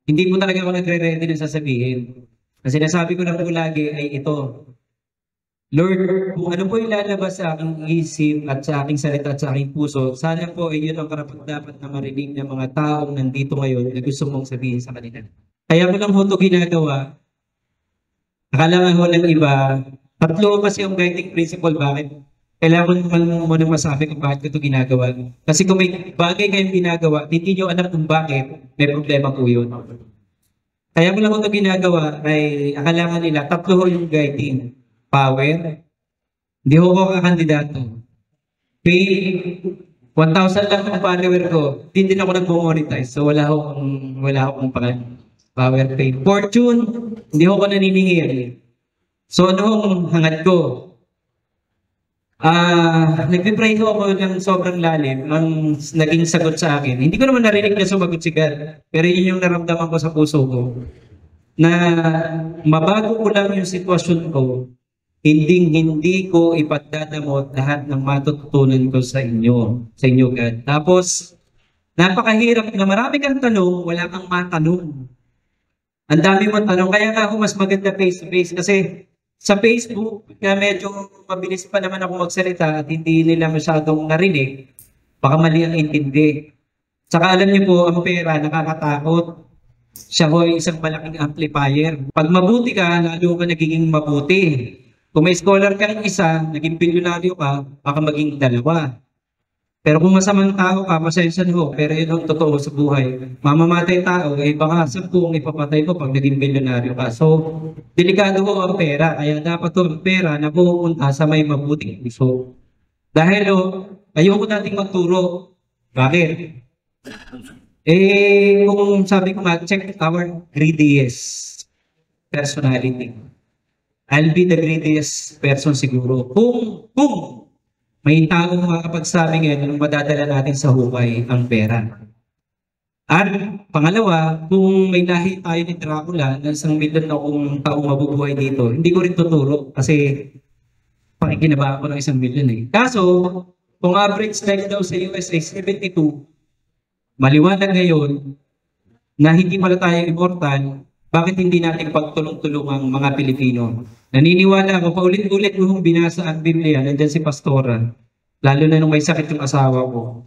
Hindi po talaga ako nagre-ready ng sasabihin. Ang sinasabi ko lang po lagi ay ito, Lord, kung ano po yung lalabas sa aking isip at sa aking salita at sa aking puso, sana po ay yun ang karapat-dapat na marinig ng mga taong nandito ngayon na gusto mong sabihin sa kanila. Kaya ko lang po ito ginagawa. Akala nga ho ng iba, tatlo kasi yung guiding principle bakit kailangan mo nang masabi kung bakit ko ito ginagawa. Kasi kung may bagay kayong ginagawa, hindi nyo alam kung bakit, may problema po yun. Kaya ko lang ito ginagawa ay akala nga nila, tatlo ho yung guiding. Power, hindi ho ako kakandidato. Pay, 1,000 lang ang follower ko. Hindi din ako nag-monetize. So wala akong power pay. Fortune, hindi ho ako naniningil. So ano ang hangad ko? Nagpipray ho ako ng sobrang lalim ang naging sagot sa akin. Hindi ko naman narinig na sumagot si God. Pero yun yung naramdaman ko sa puso ko. Na mabago ko lang yung sitwasyon ko, hindi ko ipagdadamot lahat ng matututunan ko sa inyo God. Tapos, napakahirap na marami kang tanong, wala kang matanong. Ang dami mong tanong, kaya nga ako mas maganda face-to-face kasi sa Facebook, na medyo mabilis pa naman ako magsalita at hindi nila masyadong narinig, baka mali ang intindi. Saka alam niyo po, ang pera nakakatakot. Siya ho ay isang malaking amplifier. Pag mabuti ka, lalo ka nagiging mabuti. Kung may scholar ka ng isa, naging bilyonaryo ka, baka maging dalawa. Pero kung masamang tao ka, pasensya ho, pero yun ang totoo sa buhay. Mamamatay tao, eh baka 10 ipapatay mo pag naging bilyonaryo ka. So, delikado ho ang pera. Kaya dapat ho ang pera na pupunta sa may mabuting puso. Dahil ayoko nating magturo. Bakit? Kung sabi ko nga, check our greediest personality. I'll be the greediest person siguro. Kung may taong makakapagsabi ngayon, madadala natin sa hukay ang pera. At pangalawa, kung may lahi tayo ni Dracula na 1,000,000 na kung taong mabubuhay dito, hindi ko rin tuturo kasi pakikinabahan ko ng 1,000,000 eh. Kaso, kung average life daw sa US ay 72, maliwanag ngayon na hindi pala tayo immortal, bakit hindi natin pagtulong-tulong ang mga Pilipino? Naniniwala ako, paulit-ulit kung binasa ang Biblia, nandiyan si Pastora, lalo na nung may sakit yung asawa ko.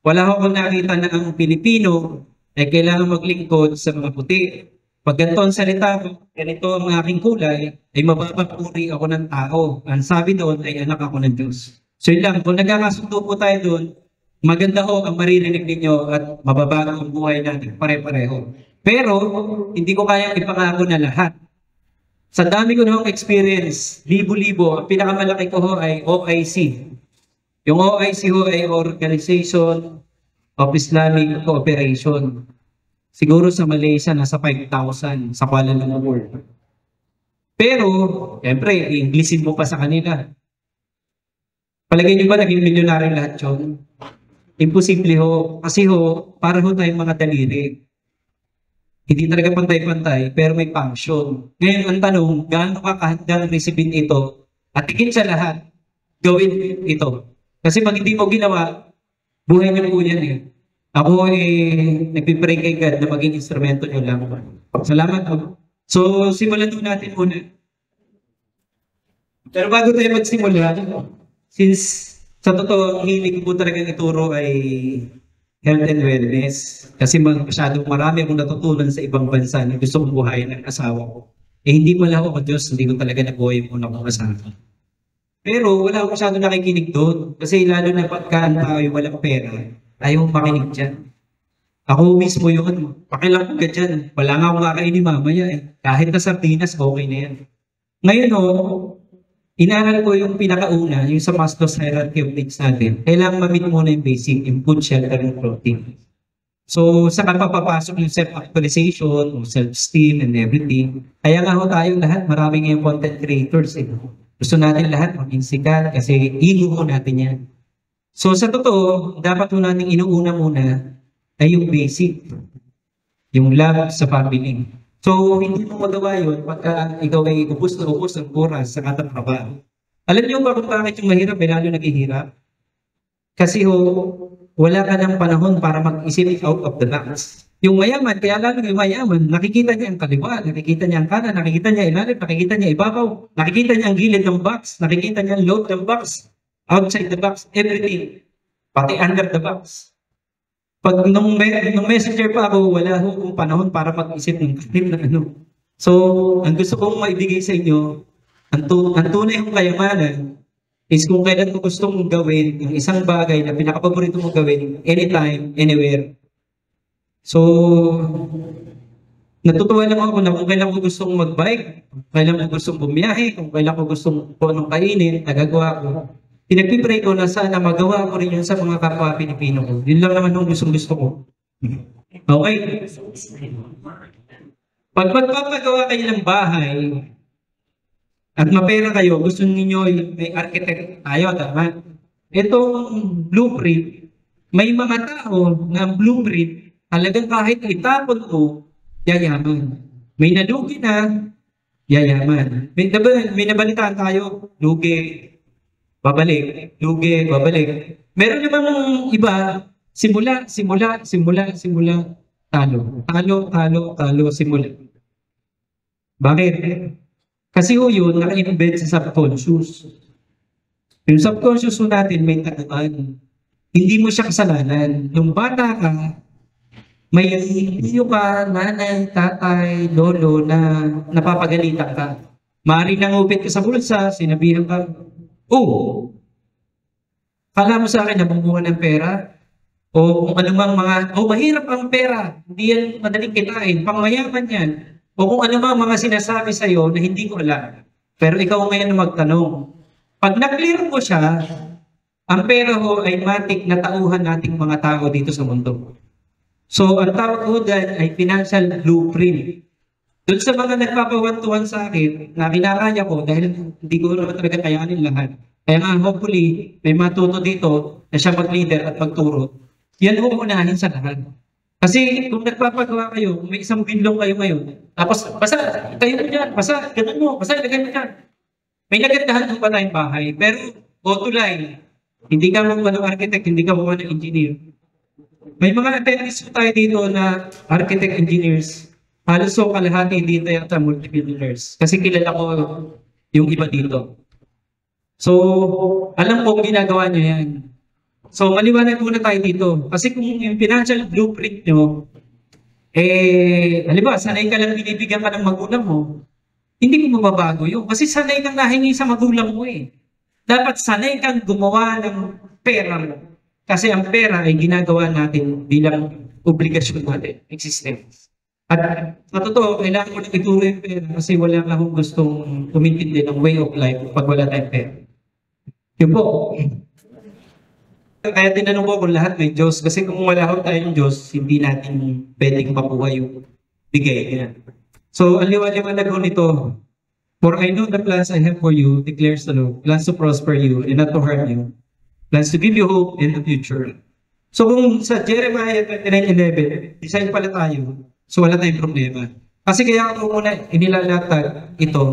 Wala akong nakita na ang Pilipino ay kailangan maglingkod sa mga puti. Pag ganito ang salita ko, ganito ang aking kulay, ay mapapapuri ako ng tao. Ang sabi doon ay anak ako ng Diyos. So yun lang, kung nagkakasundo po tayo doon, maganda ho ang maririnig ninyo at mababago ang buhay natin pare-pareho. Pero, hindi ko kayang ipangako na lahat. Sa dami ko noong experience, libo-libo, ang pinakamalaki ko ho ay OIC. Yung OIC ho ay Organization of Islamic Cooperation. Siguro sa Malaysia, nasa 5,000 sa Kuala Lumpur. Pero, siyempre, i-Englishin mo pa sa kanila. Palagay niyo ba naging milyonaryo lahat yun? Imposible ho. Kasi ho, para ho tayong mga daliri. Hindi talaga pantay-pantay, pero may function. Ngayon, ang tanong, gaano ka kahandang resipin ito at higit sa lahat, gawin ito. Kasi pag hindi mo ginawa, buhay niyo po yan eh. Ako nagpipray kay God na maging instrumento niyo lang. Salamat po. So, simulan po natin muna. Pero bago tayo magsimula, since sa totoo, ang hilig ko talagang ituro ay health and wellness. Kasi masyadong marami akong natutunan sa ibang bansa na gusto kong buhayin ng asawa ko. Hindi pala ako Diyos, hindi ko talaga nabuhay mo na kong asawa. Pero wala akong masyadong nakikinig doon. Kasi lalo na pagka ang tao ay walang pera, ayaw makinig dyan. Ako mismo yun, pakilang ka dyan. Wala nga akong kakainin mamaya eh. Kahit na sardinas, okay na yan. Ngayon inaral ko yung pinakauna, yung sa Maslow's hierarchy of needs natin. Kailangan ma-meet muna yung basic, yung food, shelter, and clothing. So, saka papapasok yung self-actualization, self-esteem, and everything. Kaya nga ho tayo lahat, marami ngayong content creators eh. Gusto natin lahat maging sikat kasi ego ho natin yan. So, sa totoo, dapat ho natin inuuna muna ay yung basic. Yung love sa family. So, hindi mo magawa yun pagka ikaw ay ubos na ubos ng oras sa katatrabaho. Alam niyo ba kung bakit yung mahirap ay lalo naghihirap? Kasi wala ka ng panahon para mag-isip out of the box. Yung mayaman, kaya lalo yung mayaman, nakikita niya ang kaliwa, nakikita niya ang kanan, nakikita niya ilalim, nakikita niya ibabaw, nakikita niya ang gilid ng box, nakikita niya ang loob ng box, outside the box, everything, pati under the box. Pag nung messenger pa ako, wala akong panahon para mag-isip ng kahit na ano. So, ang gusto kong maibigay sa inyo, ang tunay kong kayamanan is kung kailan mo gustong gawin ang isang bagay na pinakapaborito mong gawin, anytime, anywhere. So, natutuwa lang ako na kung kailan ko gustong mag-bike, kung kailan ko gustong bumiyahe, kung kailan ko gustong kung anong kainin, nagagawa ko. Pinagpipray ko na sana magawa ko rin yun sa mga kapwa Pilipino ko. Yun lang naman yung gusto ko. Okay. Pag magpapagawa kayo ng bahay, at mapera kayo, gusto ninyo may architect tayo, tama? Itong blueprint, may mga tao na blueprint, talagang kahit itapon mo, yayaman. May nalugi na, yayaman. May nabalitaan tayo, lugi, babalik, lugi, babalik. Meron namang iba, simula, talo, simula. Bakit? Kasi yun, naka-embed sa subconscious. Yung subconscious natin may taguan. Hindi mo siya kasalanan. Nung bata ka, may iyo ka, nanay, tatay, lolo na napapagalitan ka. Maaari nangupit ka sa bulsa, sinabihan ka, oh, kala mo sa akin nabunggungan ng pera? O kung anumang mahirap ang pera, hindi yan madaling kitain, pangmayaman yan. O kung anumang mga sinasabi sa'yo na hindi ko alam. Pero ikaw ngayon na magtanong. Pag na-clear mo siya, ang pera ho ay matik na tauhan nating mga tao dito sa mundo. So, ang tawag ko dyan ay financial blueprint. Doon sa mga nagpapawantuhan sa akin, na kinakaya ko dahil hindi ko naman talaga kayanin lahat. Kaya nga, hopefully, may matuto dito na siya mag-leader at magturo. Yan ho unahin sa lahat. Kasi kung nagpapagawa kayo, kung may isang bilong kayo ngayon, tapos, basta, tayo mo dyan, basta, ganun mo, basta, ilagay mo dyan. May nagandahan pa tayong bahay, pero, tulay, hindi ka mo ng architect, hindi ka mo ng engineer. May mga attendees po tayo dito na architect engineers. Halos so kalahati dito yata multi-billionaires. Kasi kilala ko yung iba dito. So, alam ko ginagawa nyo yan. So, maliwanag muna tayo dito. Kasi kung yung financial blueprint nyo, halimbawa, sanay ka lang binibigyan ka ng magulang mo, hindi mo mababago yun. Kasi sanay kang nahingi sa magulang mo eh. Dapat sanay kang gumawa ng pera mo. Kasi ang pera ay ginagawa natin bilang obligasyon natin, existence. At sa totoo, kailangan ko lang ituro yung pera kasi wala akong gustong umintindi ng way of life pag wala tayong pera. Yun po. Kaya tinanong ko kung lahat may Diyos. Kasi kung wala tayong Diyos, hindi natin pwedeng mabuhay yung bigay. Yan. So, ang liwanag ko nito, for I know the plans I have for you, declares the Lord, plans to prosper you and not to harm you, plans to give you hope in the future. So kung sa Jeremiah 29:11, design pala tayo, so wala tayong problema. Kasi kaya ako muna inilalatag ito,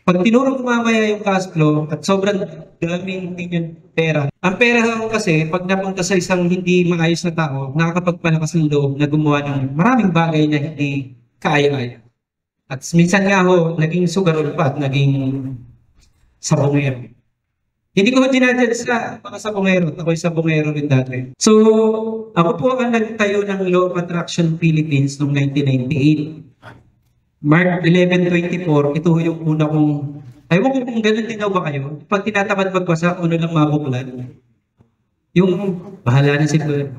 pag tinuro ko mamaya yung cash flow at sobrang daming yung pera. Ang pera kasi, pag napunta sa isang hindi maayos na tao, nakakapagpalakas ng loob na gumawa ng maraming bagay na hindi kaya-kaya. At minsan nga ho, naging sugarol pa at naging sabongero. Hindi ko dinadyan sa mga sabongero. Ako'y sabongero rin dati. So, ako po ang nagtayo ng Law of Attraction Philippines noong 1998. March 11/24, ito yung una kong... Ayaw ko kung ganun din ba kayo. Pag tinatamad magbasa, ano lang mabuklat. Yung bahala na si Lord.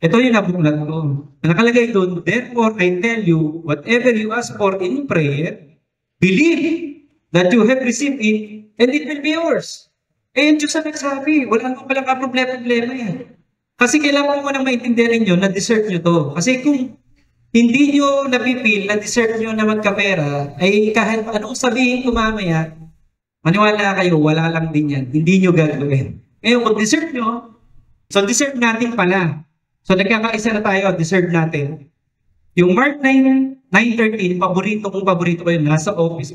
Ito yung nabuklat ko. Nakalagay doon, therefore I tell you, whatever you ask for in prayer, believe that you have received it and it will be yours. Yung Diyos na nagsabi, wala nang palang problema yan. Kasi kailangan mo nang maintindihan ninyo na deserve nyo to. Kasi kung hindi nyo napipil na deserve nyo na magkapera, ay kahit anong sabihin ko mamaya, maniwala kayo, wala lang din yan. Hindi nyo gagawin. Ngayon, kung deserve nyo, so deserve natin pala. So nagkakaisa na tayo, deserve natin. Yung Mark 9:13, paborito ko yun, nasa office.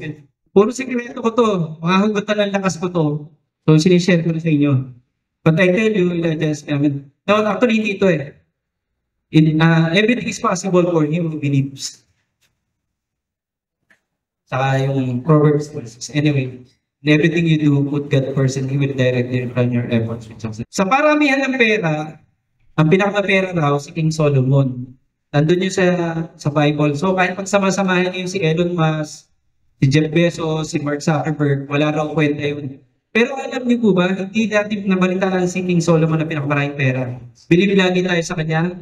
Puro sikreto ko to, mga hugutan ng lakas ko to. So sinishare ko na sa inyo. But I tell you, just, no, actually hindi ito eh. Everything is possible for him who believes. Saka yung Proverbs 26. Anyway, in everything you do, put God first and He will direct you on your efforts with success. Sa paramihan ng pera, ang pera raw si King Solomon. Nandun yun sa Bible. So kahit pagsama-samahin niyo si Elon Musk, si Jeff Bezos, si Mark Zuckerberg, wala raw kwenta yun. Pero alam niyo po ba, hindi natin nabalitaan si King Solomon na pinakamaraming pera. Believe lagi tayo sa kanya.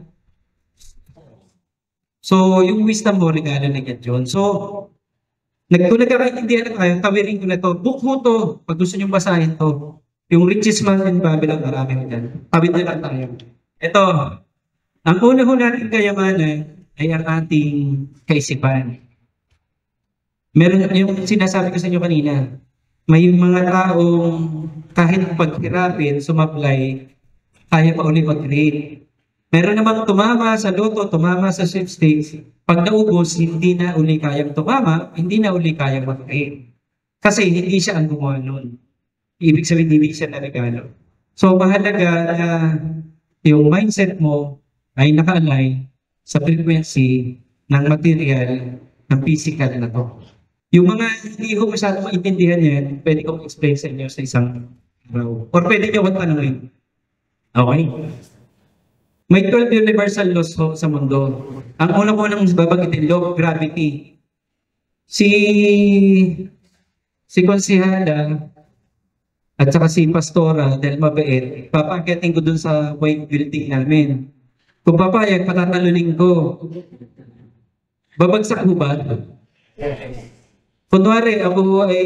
So yung wisdom mo, regalo na yan yun. So, nagkakaintindihan na tayo, tawirin ko na to. Book mo to, pag gusto nyo basahin to. Yung richest man in Babylon, marami mo dyan. Tawid na lang tayo. Ito, ang una ho natin kayamanan ay ang ating kaisipan. Meron yung sinasabi ko sa inyo kanina, may mga taong kahit paghirapin, sumablay, kaya pa uli mag-grade. Meron namang tumama sa loto, tumama sa sweepstakes, pag naubos, hindi na uli kayang tumama, hindi na uli kayang mag-grade. Kasi hindi siya ang gumawa nun. Ibig sabihin, hindi siya naregalo. So, mahalaga na yung mindset mo ay naka-align sa frequency ng material, ng physical na to. Yung mga hindi ko masyadong maintindihan yan, pwede kong explain sa inyo sa isang araw. Or pwede nyo akong tanongin. Okay? May 12 universal laws sa mundo. Ang unang babanggitin, law of gravity. Si Konsihala at saka si Pastora dahil mabait, papakyatin ko dun sa white building namin. Kung papayag, patatalunin ko. Babagsak mo ba? Kunwari, ako ay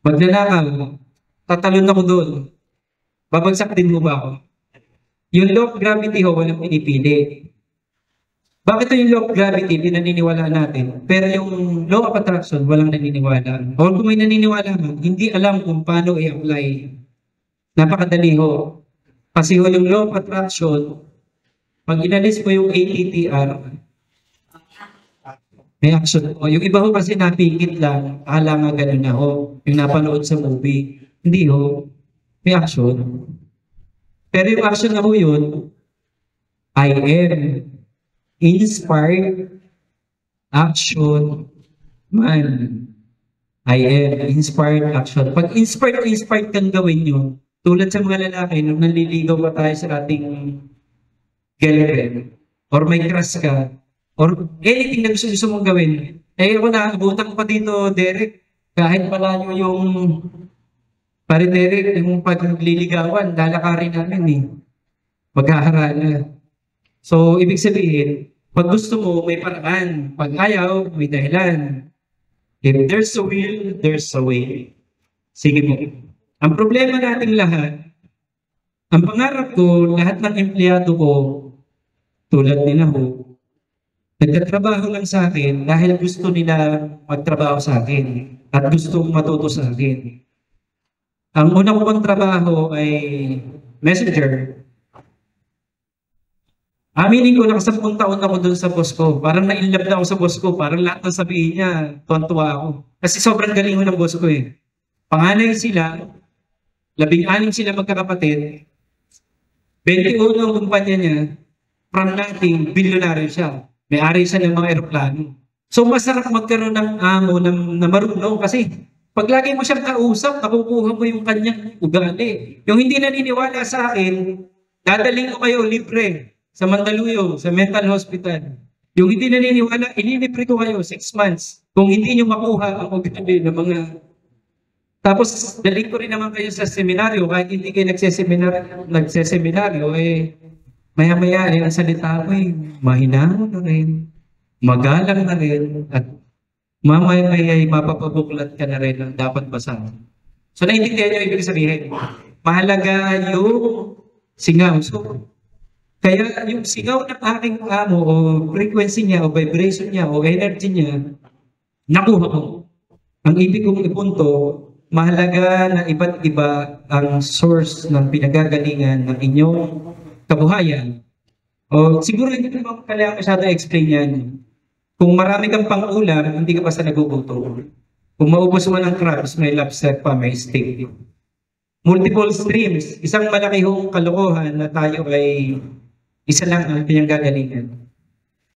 magnanakaw, tatalon ako doon. Babagsak din mo ba ako? Yung law of gravity ho, walang pinipili. Bakit yung law of gravity, pinaniniwala natin? Pero yung law of attraction, walang naniniwala. O kung may naniniwala man, hindi alam kung paano i-apply. Napakadali ho. Kasi ho yung law of attraction, pag inalis mo yung ATTR, may action. O yung iba ho kasi napikit lang, akala nga ganun na ho. Yung napanood sa movie. Hindi ho. May action. Pero yung action na ho yun, I am inspired action man. I am inspired action. Pag inspired kang gawin yun, tulad sa mga lalaki, nung naliligaw pa tayo sa ating girlfriend, or may crush ka, or anything na gusto mong gawin, eh ako naabutan pa dito, Derek, kahit malayo yung pare Derek, yung pagliligawan, lalakarin namin eh. Maghaharana. So, ibig sabihin, pag gusto mo, may paraan. Pag ayaw, may dahilan. If there's a will, there's a way. Sige mo. Ang problema natin lahat, ang pangarap ko, lahat ng empleyado ko, tulad nila ho, nagtatrabaho lang sa akin dahil gusto nila magtrabaho sa akin at gusto matuto sa akin. Ang una ko pang trabaho ay messenger. Aminin ko, naka-10 taon ako doon sa boss ko. Parang na-inlove na ako sa boss ko. Parang lahat ng sabihin niya, tuwan-tuwa ako. Kasi sobrang galing ko ng boss ko eh. Panganay sila, 16 sila magkakapatid, 21 ang kumpanya niya, from nothing, bilyonaryo siya. May-ari siya ng mga eroplano. So masarap magkaroon ng amo na marunong kasi pag lagi mo siyang kausap, nakukuha mo yung kanyang ugali. Yung hindi naniniwala sa akin, dadaling ko kayo libre sa Mandaluyong, sa mental hospital. Yung hindi naniniwala, ililibre ko kayo 6 months. Kung hindi nyo makuha ang ugali ng mga... Tapos, daling ko rin naman kayo sa seminaryo, kahit hindi kayo nagseseminaryo, eh, maya-maya, ang salita ko eh, mahinahon na rin, magalang na rin, at mamaya-maya ay mapapabuklat ka na rin ang dapat basahin. So, naiintindihan nyo ibig sabihin, mahalaga yung singaw. So, kaya yung sigaw ng aking amo o frequency niya o vibration niya o energy niya, nakuha ko. Ang ibig kong ipunto, mahalaga na iba't iba ang source ng pinagagalingan ng inyong kabuhayan. O siguro hindi naman kailangan masyado explain yan. Kung marami kang pang-ulam, hindi ka basta nagugutom. Kung maubos mo ng crabs, may lobster pa, may steak. Multiple streams. Isang malaki hong kalokohan na tayo ay Isa lang ang pinanggagalingan.